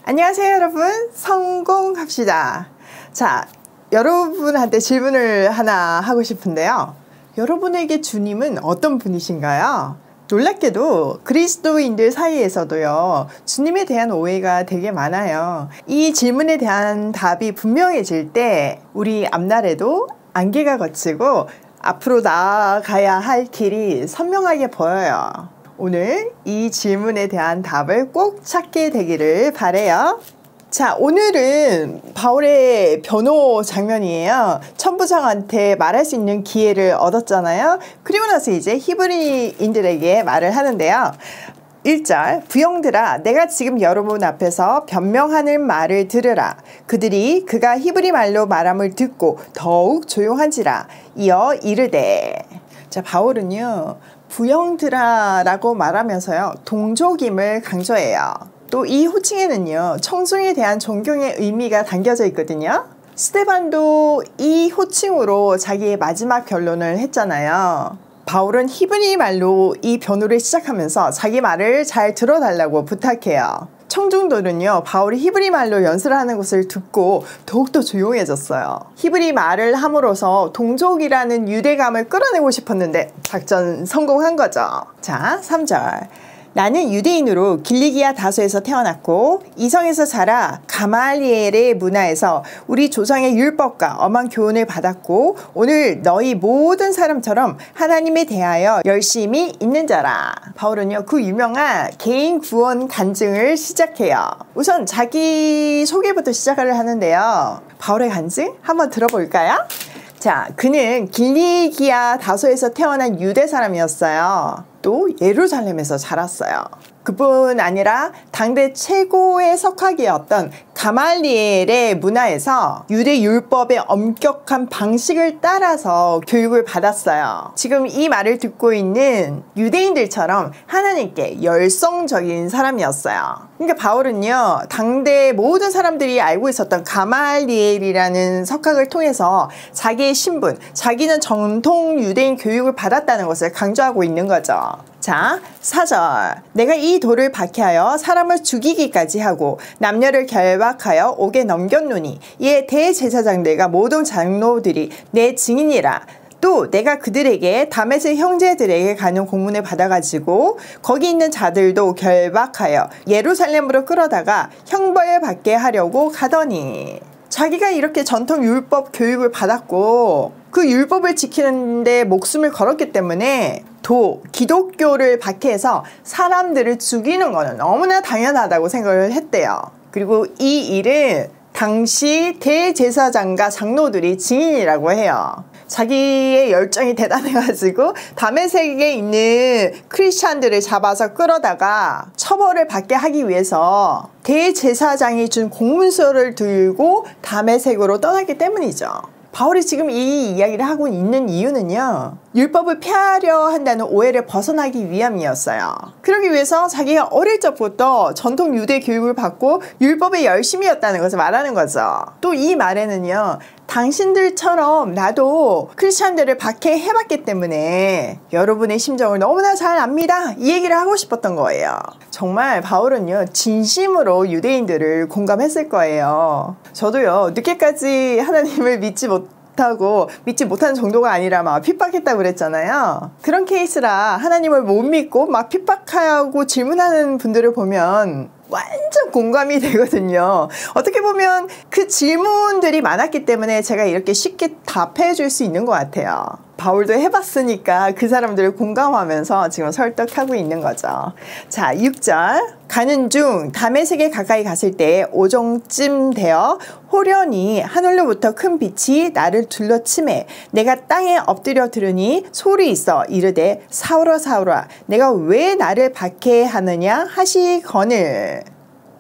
안녕하세요 여러분, 성공합시다. 자, 여러분한테 질문을 하나 하고 싶은데요. 여러분에게 주님은 어떤 분이신가요? 놀랍게도 그리스도인들 사이에서도요, 주님에 대한 오해가 되게 많아요. 이 질문에 대한 답이 분명해질 때 우리 앞날에도 안개가 걷히고 앞으로 나아가야 할 길이 선명하게 보여요. 오늘 이 질문에 대한 답을 꼭 찾게 되기를 바라요. 자, 오늘은 바울의 변호 장면이에요. 천부장한테 말할 수 있는 기회를 얻었잖아요. 그리고 나서 이제 히브리인들에게 말을 하는데요. 1절, 부형들아, 내가 지금 여러분 앞에서 변명하는 말을 들으라. 그들이 그가 히브리 말로 말함을 듣고 더욱 조용한지라. 이어 이르되. 자, 바울은요, 부형들아 라고 말하면서요, 동족임을 강조해요. 또 이 호칭에는요, 청중에 대한 존경의 의미가 담겨져 있거든요. 스데반도 이 호칭으로 자기의 마지막 변론을 했잖아요. 바울은 히브리 말로 이 변호를 시작하면서 자기 말을 잘 들어달라고 부탁해요. 청중들은요, 바울이 히브리 말로 연설을 하는 것을 듣고 더욱더 조용해졌어요. 히브리 말을 함으로써 동족이라는 유대감을 끌어내고 싶었는데 작전 성공한 거죠. 자, 3절. 나는 유대인으로 길리기아 다소에서 태어났고 이성에서 자라 가말리엘의 문화에서 우리 조상의 율법과 엄한 교훈을 받았고 오늘 너희 모든 사람처럼 하나님에 대하여 열심히 있는 자라. 바울은요, 그 유명한 개인 구원 간증을 시작해요. 우선 자기 소개부터 시작을 하는데요. 바울의 간증 한번 들어볼까요? 자, 그는 길리기아 다소에서 태어난 유대 사람이었어요. 또 예루살렘에서 자랐어요. 그뿐 아니라 당대 최고의 석학이었던 가말리엘의 문화에서 유대 율법의 엄격한 방식을 따라서 교육을 받았어요. 지금 이 말을 듣고 있는 유대인들처럼 하나님께 열성적인 사람이었어요. 그러니까 바울은요, 당대 모든 사람들이 알고 있었던 가말리엘이라는 석학을 통해서 자기의 신분, 자기는 정통 유대인 교육을 받았다는 것을 강조하고 있는 거죠. 자, 4절. 내가 이 돌을 박해하여 사람을 죽이기까지 하고 남녀를 결박하여 옥에 넘겼노니 이에 대제사장들과 모든 장로들이 내 증인이라. 또 내가 그들에게 다메섹 형제들에게 가는 공문을 받아가지고 거기 있는 자들도 결박하여 예루살렘으로 끌어다가 형벌받게 하려고 가더니. 자기가 이렇게 전통 율법 교육을 받았고 그 율법을 지키는데 목숨을 걸었기 때문에 기독교를 박해해서 사람들을 죽이는 거는 너무나 당연하다고 생각을 했대요. 그리고 이 일은 당시 대제사장과 장로들이 증인이라고 해요. 자기의 열정이 대단해가지고 다메섹에 있는 크리스찬들을 잡아서 끌어다가 처벌을 받게 하기 위해서 대제사장이 준 공문서를 들고 다메섹으로 떠났기 때문이죠. 바울이 지금 이 이야기를 하고 있는 이유는요, 율법을 폐하려 한다는 오해를 벗어나기 위함이었어요. 그러기 위해서 자기가 어릴 적부터 전통 유대 교육을 받고 율법에 열심이었다는 것을 말하는 거죠. 또 이 말에는요, 당신들처럼 나도 크리스찬들을 박해해봤기 때문에 여러분의 심정을 너무나 잘 압니다, 이 얘기를 하고 싶었던 거예요. 정말 바울은요, 진심으로 유대인들을 공감했을 거예요. 저도요, 늦게까지 하나님을 믿지 못하는 정도가 아니라 막 핍박했다고 그랬잖아요. 그런 케이스라 하나님을 못 믿고 막 핍박하고 질문하는 분들을 보면 완전 공감이 되거든요. 어떻게 보면 그 질문들이 많았기 때문에 제가 이렇게 쉽게 답해 줄 수 있는 것 같아요. 바울도 해봤으니까 그 사람들을 공감하면서 지금 설득하고 있는 거죠. 자, 6절. 가는 중 다메섹에 가까이 갔을 때 오정쯤 되어 호련히 하늘로부터 큰 빛이 나를 둘러치매 내가 땅에 엎드려 들으니 소리 있어 이르되 사울아 사울아 내가 왜 나를 박해하느냐 하시거늘.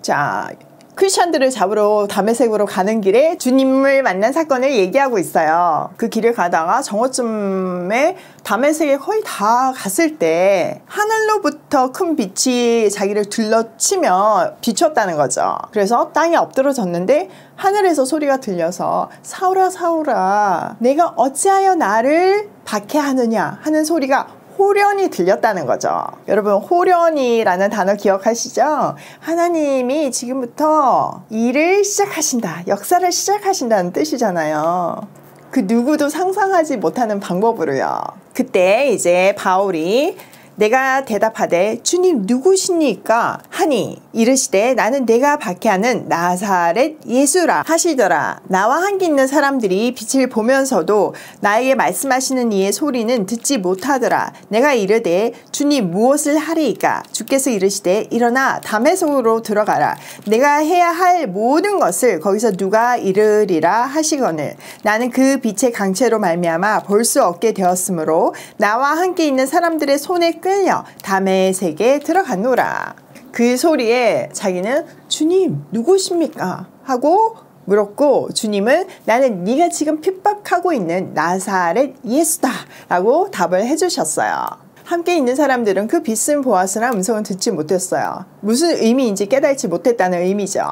자, 크리스찬들을 잡으러 다메섹으로 가는 길에 주님을 만난 사건을 얘기하고 있어요. 그 길을 가다가 정오쯤에 다메섹에 거의 다 갔을 때 하늘로부터 큰 빛이 자기를 둘러치며 비췄다는 거죠. 그래서 땅에 엎드러졌는데 하늘에서 소리가 들려서 사울아 사울아 내가 어찌하여 나를 박해하느냐 하는 소리가 호련이 들렸다는 거죠. 여러분, 호련이라는 단어 기억하시죠? 하나님이 지금부터 일을 시작하신다, 역사를 시작하신다는 뜻이잖아요. 그 누구도 상상하지 못하는 방법으로요. 그때 이제 바울이 내가 대답하되 주님 누구십니까 하니 이르시되 나는 내가 박해하는 나사렛 예수라 하시더라. 나와 함께 있는 사람들이 빛을 보면서도 나에게 말씀하시는 이의 소리는 듣지 못하더라. 내가 이르되 주님 무엇을 하리이까? 주께서 이르시되 일어나 다메섹으로 들어가라. 내가 해야 할 모든 것을 거기서 누가 이르리라 하시거늘 나는 그 빛의 강체로 말미암아 볼 수 없게 되었으므로 나와 함께 있는 사람들의 손에 끌려 다메섹에 들어갔노라. 그 소리에 자기는 주님 누구십니까? 하고 물었고 주님은 나는 네가 지금 핍박하고 있는 나사렛 예수다 라고 답을 해주셨어요. 함께 있는 사람들은 그 빛은 보았으나 음성은 듣지 못했어요. 무슨 의미인지 깨닫지 못했다는 의미죠.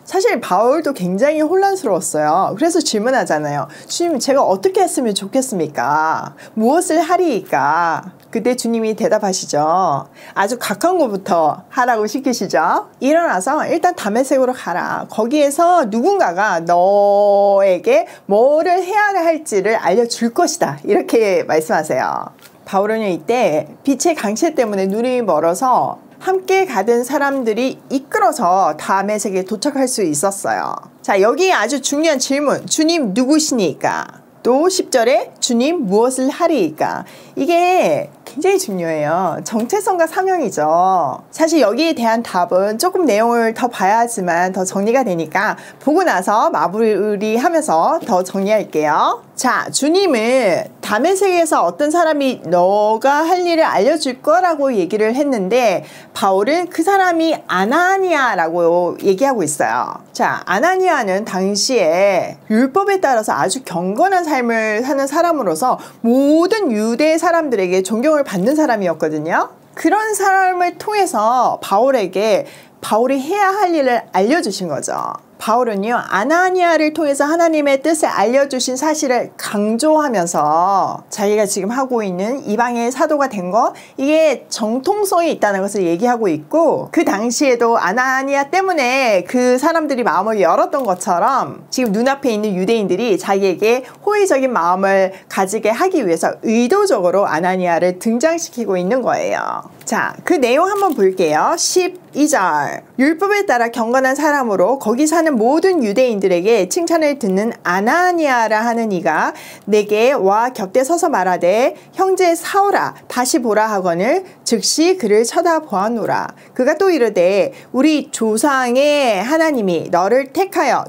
사실 바울도 굉장히 혼란스러웠어요. 그래서 질문하잖아요. 주님, 제가 어떻게 했으면 좋겠습니까? 무엇을 하리이까? 그때 주님이 대답하시죠. 아주 가까운 곳부터 하라고 시키시죠. 일어나서 일단 다메섹으로 가라. 거기에서 누군가가 너에게 뭐를 해야 할지를 알려줄 것이다. 이렇게 말씀하세요. 바울은 이때 빛의 강체 때문에 눈이 멀어서 함께 가던 사람들이 이끌어서 다메섹에 도착할 수 있었어요. 자, 여기 아주 중요한 질문. 주님 누구시니까? 또 10절에 주님 무엇을 하리이까? 이게 굉장히 중요해요. 정체성과 사명이죠. 사실 여기에 대한 답은 조금 내용을 더 봐야지만 더 정리가 되니까 보고 나서 마무리하면서 더 정리할게요. 자, 주님은 다메섹에서 어떤 사람이 너가 할 일을 알려줄 거라고 얘기를 했는데 바울은 그 사람이 아나니아라고 얘기하고 있어요. 자, 아나니아는 당시에 율법에 따라서 아주 경건한 삶을 사는 사람으로서 모든 유대 사람들에게 존경을 받는 사람이었거든요. 그런 사람을 통해서 바울에게 바울이 해야 할 일을 알려주신 거죠. 바울은요, 아나니아를 통해서 하나님의 뜻을 알려주신 사실을 강조하면서 자기가 지금 하고 있는 이방의 사도가 된 것, 이게 정통성이 있다는 것을 얘기하고 있고, 그 당시에도 아나니아 때문에 그 사람들이 마음을 열었던 것처럼 지금 눈앞에 있는 유대인들이 자기에게 호의적인 마음을 가지게 하기 위해서 의도적으로 아나니아를 등장시키고 있는 거예요. 자, 그 내용 한번 볼게요. 12절. 율법에 따라 경건한 사람으로 거기 사는 모든 유대인들에게 칭찬을 듣는 아나니아라 하는 이가 내게 와 곁에 서서 말하되 형제 사울아 다시 보라 하거늘 즉시 그를 쳐다보았노라. 그가 또 이르되 우리 조상의 하나님이 너를 택하여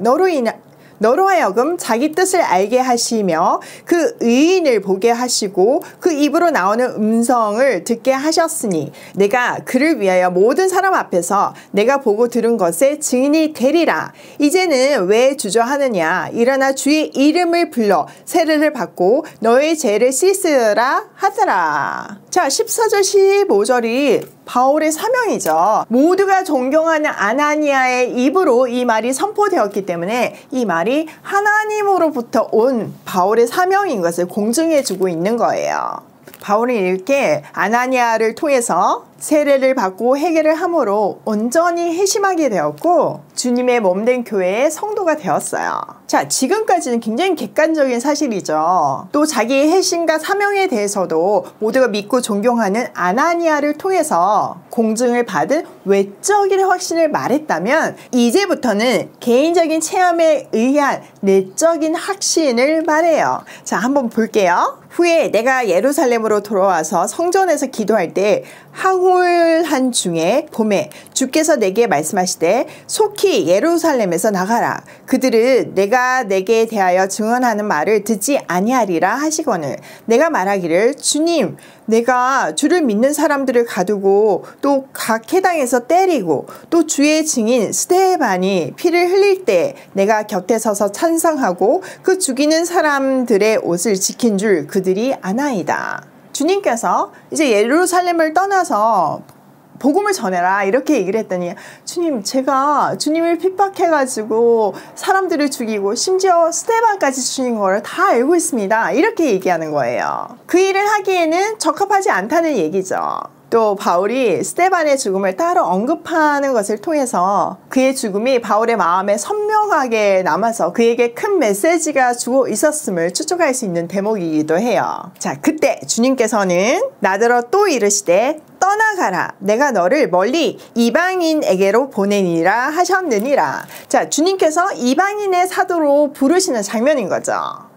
너로 하여금 자기 뜻을 알게 하시며 그 의인을 보게 하시고 그 입으로 나오는 음성을 듣게 하셨으니 내가 그를 위하여 모든 사람 앞에서 내가 보고 들은 것에 증인이 되리라. 이제는 왜 주저하느냐? 일어나 주의 이름을 불러 세례를 받고 너의 죄를 씻으라 하더라. 자, 14절 15절이 바울의 사명이죠. 모두가 존경하는 아나니아의 입으로 이 말이 선포되었기 때문에 이 말이 하나님으로부터 온 바울의 사명인 것을 공증해주고 있는 거예요. 바울은 이렇게 아나니아를 통해서 세례를 받고 회개를 함으로 온전히 회심하게 되었고 주님의 몸된 교회의 성도가 되었어요. 자, 지금까지는 굉장히 객관적인 사실이죠. 또 자기의 회심과 사명에 대해서도 모두가 믿고 존경하는 아나니아를 통해서 공증을 받은 외적인 확신을 말했다면 이제부터는 개인적인 체험에 의한 내적인 확신을 말해요. 자, 한번 볼게요. 후에 내가 예루살렘으로 돌아와서 성전에서 기도할 때 항홀한 중에 봄에 주께서 내게 말씀하시되 속히 예루살렘에서 나가라. 그들은 내가 내게 대하여 증언하는 말을 듣지 아니하리라 하시거늘 내가 말하기를 주님 내가 주를 믿는 사람들을 가두고 또 각 해당에서 때리고 또 주의 증인 스데반이 피를 흘릴 때 내가 곁에 서서 찬성하고 그 죽이는 사람들의 옷을 지킨 줄 그들이 아나이다. 주님께서 이제 예루살렘을 떠나서 복음을 전해라 이렇게 얘기를 했더니 주님 제가 주님을 핍박해가지고 사람들을 죽이고 심지어 스데반까지 죽인 걸 다 알고 있습니다 이렇게 얘기하는 거예요. 그 일을 하기에는 적합하지 않다는 얘기죠. 또 바울이 스데반의 죽음을 따로 언급하는 것을 통해서 그의 죽음이 바울의 마음에 선명하게 남아서 그에게 큰 메시지가 주고 있었음을 추측할 수 있는 대목이기도 해요. 자, 그때 주님께서는 나더러 또 이르시되 떠나가라 내가 너를 멀리 이방인에게로 보내니라 하셨느니라. 자, 주님께서 이방인의 사도로 부르시는 장면인 거죠.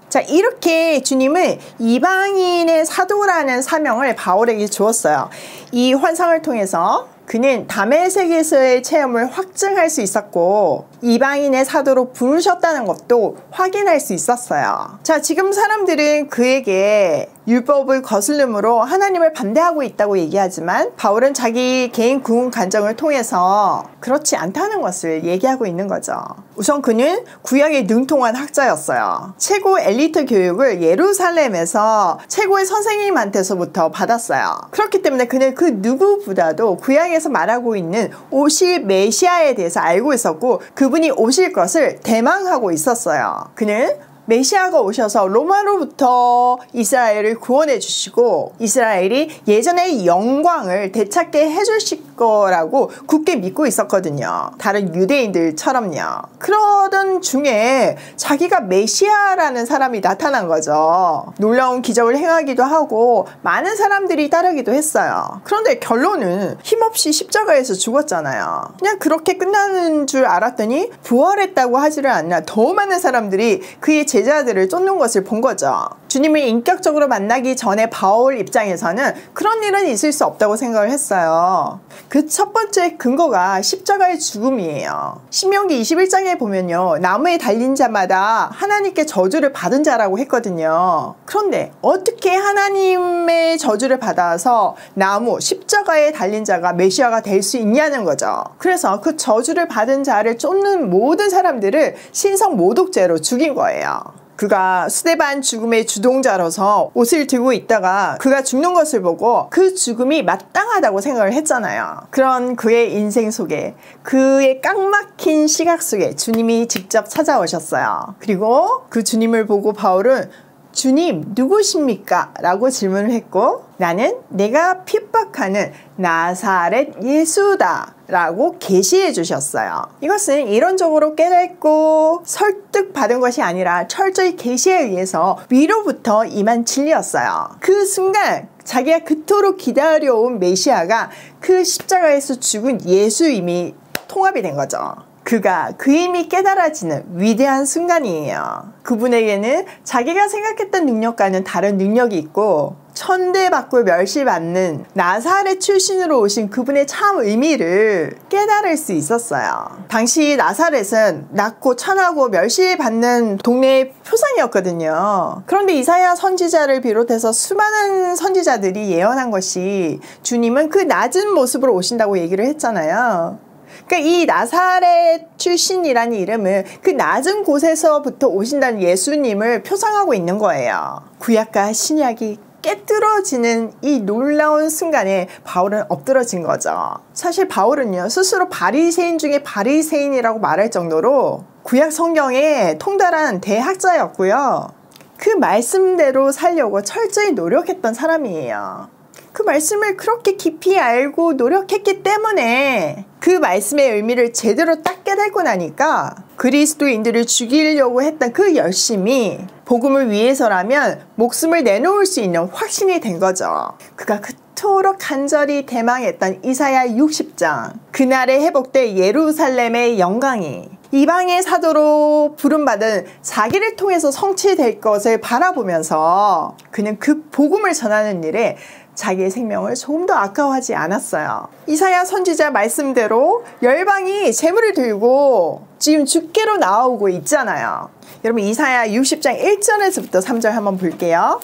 자, 이렇게 주님은 이방인의 사도라는 사명을 바울에게 주었어요. 이 환상을 통해서 그는 다메섹에서의 체험을 확증할 수 있었고 이방인의 사도로 부르셨다는 것도 확인할 수 있었어요. 자, 지금 사람들은 그에게 율법을 거슬림으로 하나님을 반대하고 있다고 얘기하지만 바울은 자기 개인 구원 간증을 통해서 그렇지 않다는 것을 얘기하고 있는 거죠. 우선 그는 구약에 능통한 학자였어요. 최고 엘리트 교육을 예루살렘에서 최고의 선생님한테서부터 받았어요. 그렇기 때문에 그는 그 누구보다도 구약에서 말하고 있는 오실 메시아에 대해서 알고 있었고 그분이 오실 것을 대망하고 있었어요. 그는 메시아가 오셔서 로마로부터 이스라엘을 구원해 주시고 이스라엘이 예전의 영광을 되찾게 해주실 거라고 굳게 믿고 있었거든요. 다른 유대인들처럼요. 그러던 중에 자기가 메시아라는 사람이 나타난 거죠. 놀라운 기적을 행하기도 하고 많은 사람들이 따르기도 했어요. 그런데 결론은 힘없이 십자가에서 죽었잖아요. 그냥 그렇게 끝나는 줄 알았더니 부활했다고 하지를 않나 더 많은 사람들이 그의 제자들을 쫓는 것을 본 거죠. 주님을 인격적으로 만나기 전에 바울 입장에서는 그런 일은 있을 수 없다고 생각을 했어요. 그 첫 번째 근거가 십자가의 죽음이에요. 신명기 21장에 보면요. 나무에 달린 자마다 하나님께 저주를 받은 자라고 했거든요. 그런데 어떻게 하나님의 저주를 받아서 나무, 십자가에 달린 자가 메시아가 될 수 있냐는 거죠. 그래서 그 저주를 받은 자를 쫓는 모든 사람들을 신성 모독죄로 죽인 거예요. 그가 스데반 죽음의 주동자로서 옷을 들고 있다가 그가 죽는 것을 보고 그 죽음이 마땅하다고 생각을 했잖아요. 그런 그의 인생 속에 그의 깡막힌 시각 속에 주님이 직접 찾아오셨어요. 그리고 그 주님을 보고 바울은 주님 누구십니까? 라고 질문을 했고 나는 내가 핍박하는 나사렛 예수다 라고 계시해 주셨어요. 이것은 이론적으로 깨닫고 설득받은 것이 아니라 철저히 계시에 의해서 위로부터 임한 진리였어요. 그 순간 자기가 그토록 기다려온 메시아가 그 십자가에서 죽은 예수임이 통합이 된 거죠. 그가 그 힘이 깨달아지는 위대한 순간이에요. 그분에게는 자기가 생각했던 능력과는 다른 능력이 있고 천대받고 멸시받는 나사렛 출신으로 오신 그분의 참 의미를 깨달을 수 있었어요. 당시 나사렛은 낮고 천하고 멸시받는 동네의 표상이었거든요. 그런데 이사야 선지자를 비롯해서 수많은 선지자들이 예언한 것이 주님은 그 낮은 모습으로 오신다고 얘기를 했잖아요. 그러니까 이 나사렛 출신이라는 이름은 그 낮은 곳에서부터 오신다는 예수님을 표상하고 있는 거예요. 구약과 신약이 깨뜨려지는 이 놀라운 순간에 바울은 엎드러진 거죠. 사실 바울은요 스스로 바리새인 중에 바리새인이라고 말할 정도로 구약 성경에 통달한 대학자였고요. 그 말씀대로 살려고 철저히 노력했던 사람이에요. 그 말씀을 그렇게 깊이 알고 노력했기 때문에 그 말씀의 의미를 제대로 딱 깨닫고 나니까 그리스도인들을 죽이려고 했던 그 열심이 복음을 위해서라면 목숨을 내놓을 수 있는 확신이 된 거죠. 그가 그토록 간절히 대망했던 이사야 60장 그날에 회복될 예루살렘의 영광이 이방의 사도로 부름받은 자기를 통해서 성취될 것을 바라보면서 그는 그 복음을 전하는 일에 자기의 생명을 조금 더 아까워하지 않았어요. 이사야 선지자 말씀대로 열방이 재물을 들고 지금 주께로 나오고 있잖아요. 여러분 이사야 60장 1절에서부터 3절 한번 볼게요.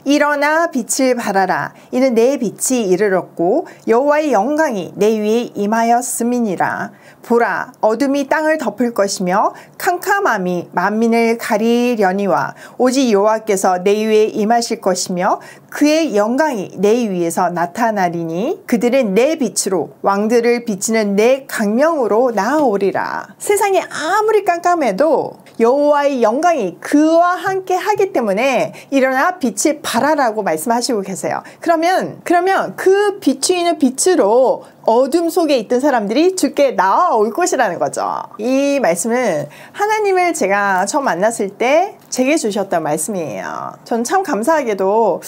일어나 빛을 발하라. 이는 내 빛이 이르렀고 여호와의 영광이 내 위에 임하였음이니라. 보라, 어둠이 땅을 덮을 것이며 캄캄함이 만민을 가리려니와 오직 여호와께서 내 위에 임하실 것이며 그의 영광이 내 위에서 나타나리니 그들은 내 빛으로 왕들을 비치는 내 강명으로 나아오리라. 세상이 아무리 깜깜해도 여호와의 영광이 그와 함께 하기 때문에 일어나 빛을 발하라고 말씀하시고 계세요. 그러면 그 비추이는 빛으로 어둠 속에 있던 사람들이 주께 나아올 것이라는 거죠. 이 말씀은 하나님을 제가 처음 만났을 때 제게 주셨던 말씀이에요. 전 참 감사하게도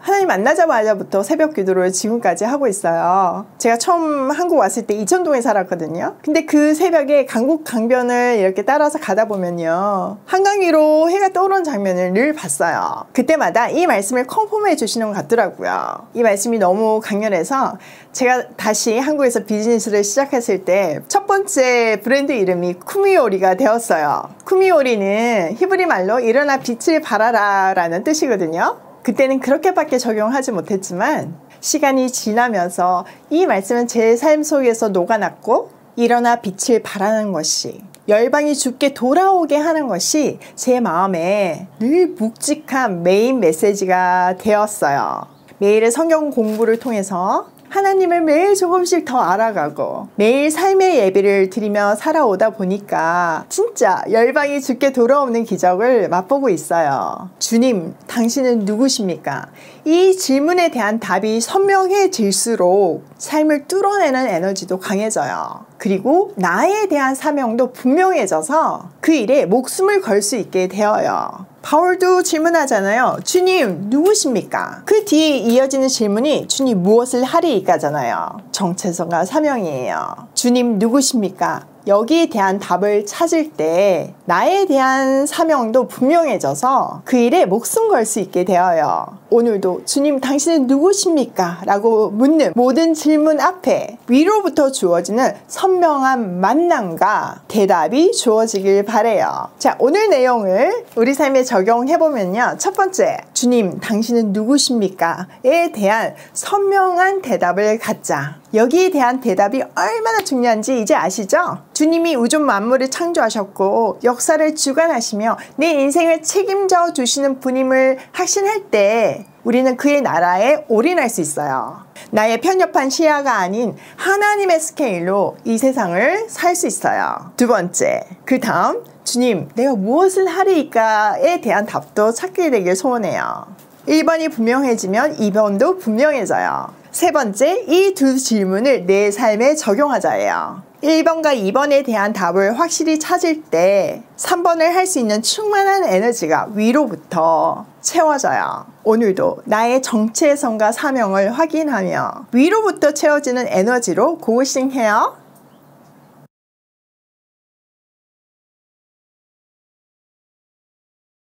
하나님 만나자마자부터 새벽 기도를 지금까지 하고 있어요. 제가 처음 한국 왔을 때 이천동에 살았거든요. 근데 그 새벽에 강북 강변을 이렇게 따라서 가다 보면요, 한강 위로 해가 떠오르는 장면을 늘 봤어요. 그때마다 이 말씀을 컨펌해 주시는 것 같더라고요. 이 말씀이 너무 강렬해서 제가 다시 한국에서 비즈니스를 시작했을 때 첫 번째 브랜드 이름이 쿠미오리가 되었어요. 쿠미오리는 히브리 말로 일어나 빛을 발하라 라는 뜻이거든요. 그때는 그렇게밖에 적용하지 못했지만 시간이 지나면서 이 말씀은 제 삶 속에서 녹아났고 일어나 빛을 발하는 것이, 열방이 주께 돌아오게 하는 것이 제 마음에 늘 묵직한 메인 메시지가 되었어요. 매일의 성경 공부를 통해서 하나님을 매일 조금씩 더 알아가고 매일 삶의 예배를 드리며 살아오다 보니까 진짜 열방이 주께 돌아오는 기적을 맛보고 있어요. 주님, 당신은 누구십니까? 이 질문에 대한 답이 선명해질수록 삶을 뚫어내는 에너지도 강해져요. 그리고 나에 대한 사명도 분명해져서 그 일에 목숨을 걸 수 있게 되어요. 바울도 질문하잖아요. 주님, 누구십니까? 그 뒤에 이어지는 질문이 주님 무엇을 하리이까잖아요. 정체성과 사명이에요. 주님 누구십니까? 여기에 대한 답을 찾을 때 나에 대한 사명도 분명해져서 그 일에 목숨 걸 수 있게 되어요. 오늘도 주님 당신은 누구십니까? 라고 묻는 모든 질문 앞에 위로부터 주어지는 선명한 만남과 대답이 주어지길 바래요. 자, 오늘 내용을 우리 삶에 적용해보면요. 첫 번째, 주님 당신은 누구십니까? 에 대한 선명한 대답을 갖자. 여기에 대한 대답이 얼마나 중요한지 이제 아시죠? 주님이 우주 만물을 창조하셨고 역사를 주관하시며 내 인생을 책임져 주시는 분임을 확신할 때 우리는 그의 나라에 올인할 수 있어요. 나의 편협한 시야가 아닌 하나님의 스케일로 이 세상을 살 수 있어요. 두 번째, 그 다음 주님 내가 무엇을 하리이까에 대한 답도 찾게 되길 소원해요. 1번이 분명해지면 2번도 분명해져요. 세 번째, 이 두 질문을 내 삶에 적용하자예요. 1번과 2번에 대한 답을 확실히 찾을 때 3번을 할 수 있는 충만한 에너지가 위로부터 채워져요. 오늘도 나의 정체성과 사명을 확인하며 위로부터 채워지는 에너지로 고고싱해요.